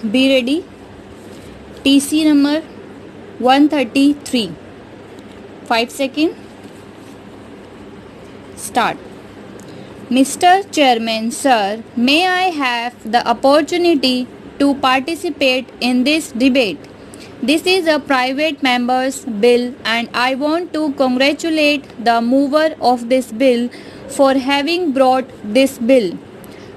Be ready. TC number 133. 5 seconds. Start. Mr. Chairman, sir, may I have the opportunity to participate in this debate? This is a private member's bill and I want to congratulate the mover of this bill for having brought this bill.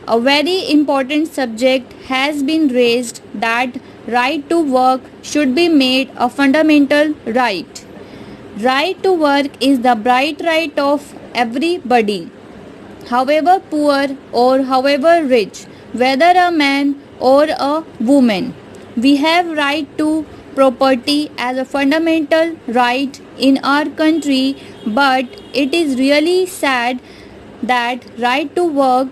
A very important subject has been raised that right to work should be made a fundamental right. Right to work is the bright right of everybody, however poor or however rich, whether a man or a woman. We have right to property as a fundamental right in our country, but it is really sad that right to work,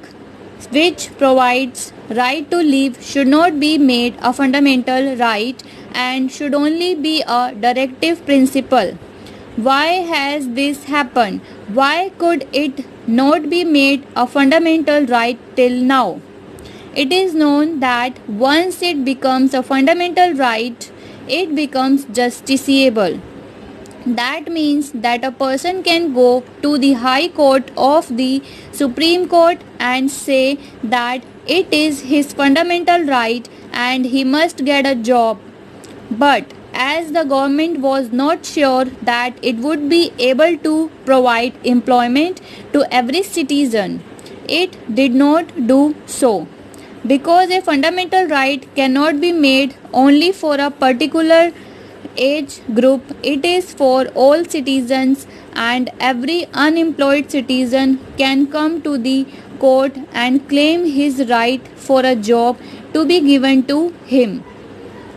which provides right to live, should not be made a fundamental right and should only be a directive principle. Why has this happened? Why could it not be made a fundamental right till now? It is known that once it becomes a fundamental right, it becomes justiciable. That means that a person can go to the High Court of the Supreme Court and say that it is his fundamental right and he must get a job. But as the government was not sure that it would be able to provide employment to every citizen, it did not do so. Because a fundamental right cannot be made only for a particular age group, it is for all citizens, and every unemployed citizen can come to the court and claim his right for a job to be given to him.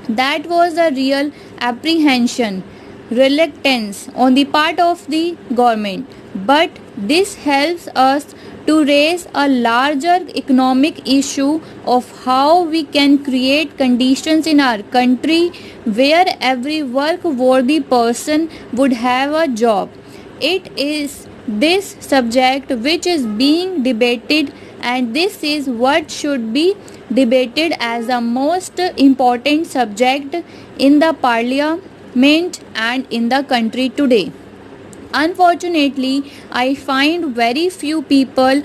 That was a real apprehension, reluctance on the part of the government. But this helps us to raise a larger economic issue of how we can create conditions in our country where every work-worthy person would have a job. It is this subject which is being debated, and this is what should be debated as the most important subject in the parliament and in the country today. Unfortunately, I find very few people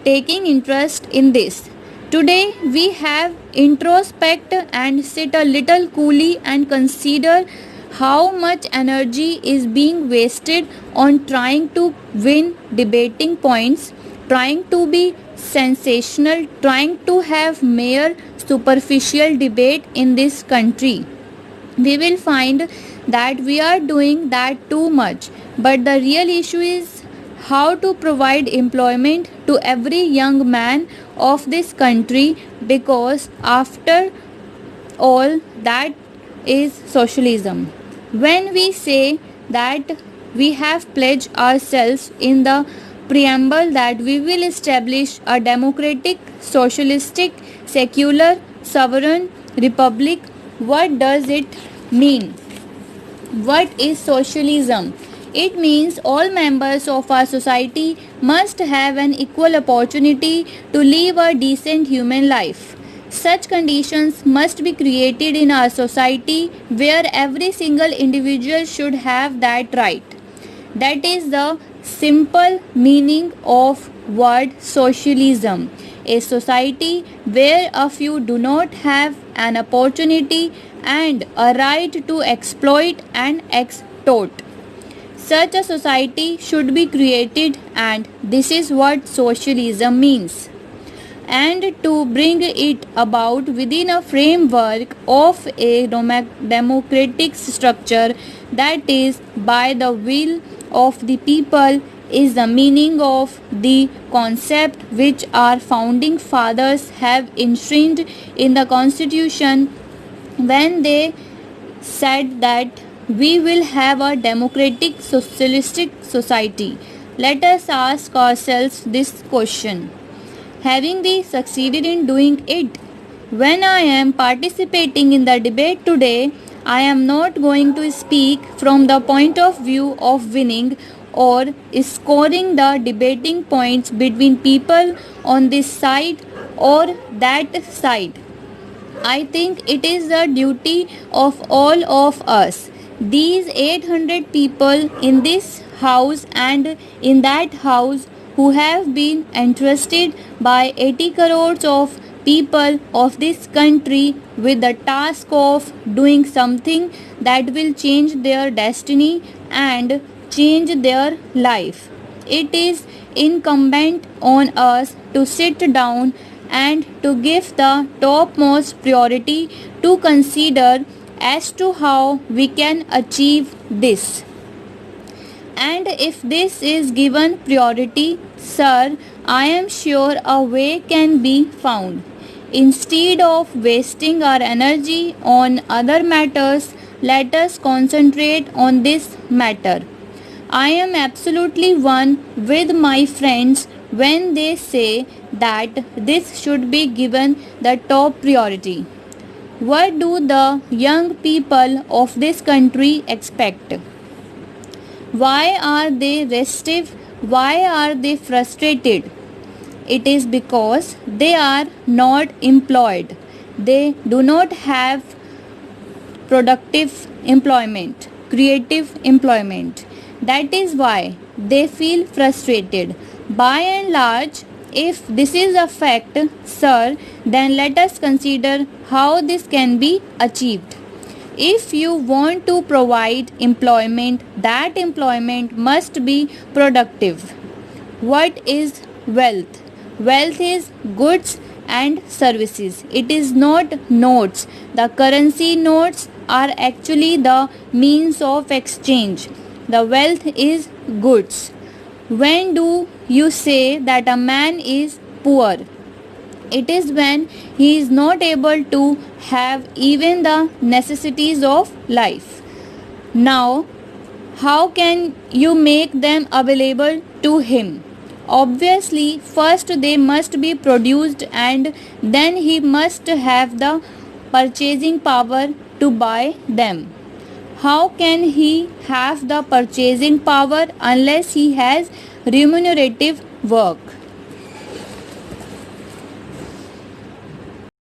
taking interest in this. Today, we have introspect and sit a little coolly and consider how much energy is being wasted on trying to win debating points, trying to be sensational, trying to have mere superficial debate in this country. We will find that we are doing that too much, but the real issue is how to provide employment to every young man of this country, because after all, that is socialism. When we say that we have pledged ourselves in the preamble that we will establish a democratic, socialistic, secular, sovereign republic, what does it mean? What is socialism? It means all members of our society must have an equal opportunity to live a decent human life. Such conditions must be created in our society where every single individual should have that right. That is the simple meaning of word socialism. A society where a few do not have an opportunity and a right to exploit and extort. Such a society should be created, and this is what socialism means. And to bring it about within a framework of a democratic structure, that is by the will of the people, is the meaning of the concept which our founding fathers have enshrined in the Constitution when they said that we will have a democratic socialistic society. Let us ask ourselves this question: having we succeeded in doing it? When I am participating in the debate today, I am not going to speak from the point of view of winning or scoring the debating points between people on this side or that side. I think it is the duty of all of us, these 800 people in this house and in that house, who have been entrusted by 80 crores of people of this country with the task of doing something that will change their destiny and change their life. It is incumbent on us to sit down and to give the topmost priority to consider as to how we can achieve this. And if this is given priority, sir, I am sure a way can be found. Instead of wasting our energy on other matters, let us concentrate on this matter. I am absolutely one with my friends when they say that this should be given the top priority. What do the young people of this country expect? Why are they restive? Why are they frustrated? It is because they are not employed. They do not have productive employment, creative employment. That is why they feel frustrated. By and large, if this is a fact, sir, then let us consider how this can be achieved. If you want to provide employment, that employment must be productive. What is wealth? Wealth is goods and services. It is not notes. The currency notes are actually the means of exchange. The wealth is goods. When do you say that a man is poor? It is when he is not able to have even the necessities of life. Now, how can you make them available to him? Obviously, first they must be produced and then he must have the purchasing power to buy them. How can he have the purchasing power unless he has remunerative work?